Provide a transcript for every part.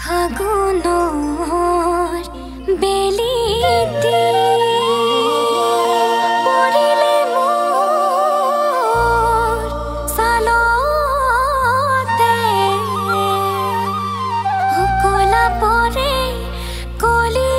ফাগুনৰ বেলিতি পৰিলে মোৰ চালতে সকলা পৰে কলি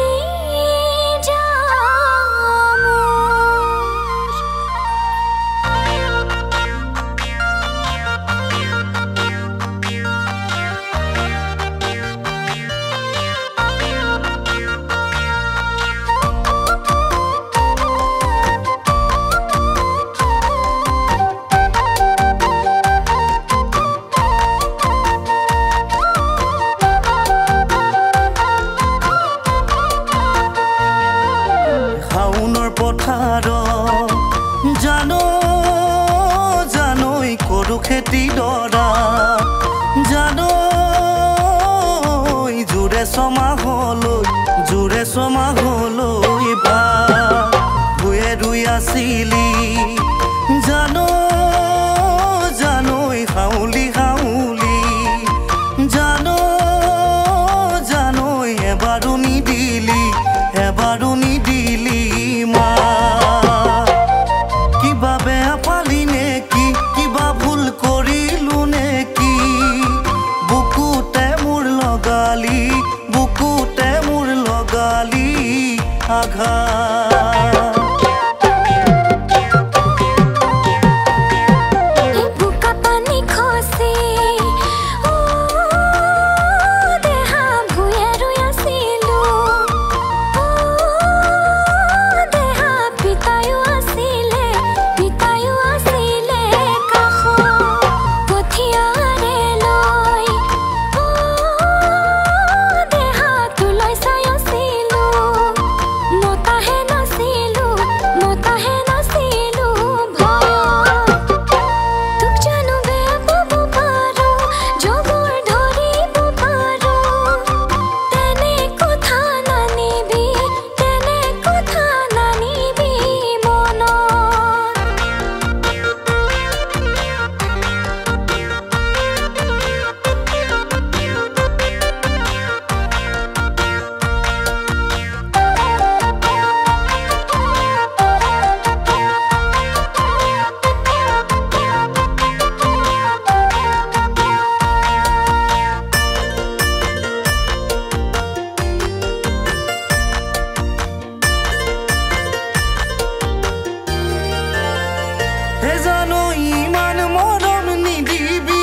জানো জানই কৰো খেতি দৰা জানো জোৰে ছমাহলৈ ভুয়ে ৰুই আছিলি জানো জানই হাউলি জানো জানই এবাৰো নিদিলি মা কিবা বেয়া পালি নেকি কিবা ভুল কৰিলো নেকি বুকুতে মোৰ লগালি আঘাত জানো ইমান মৰম নিদিবি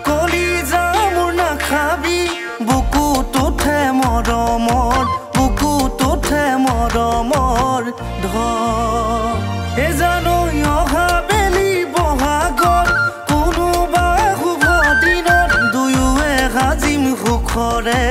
কলিজা মোৰ নাখাবি বুকুটোতে মৰমৰ ধৰ জানো অহা বেলি বহাগত কোনোবা শুভ দিনত দুয়োৱে সাজিম সুখৰে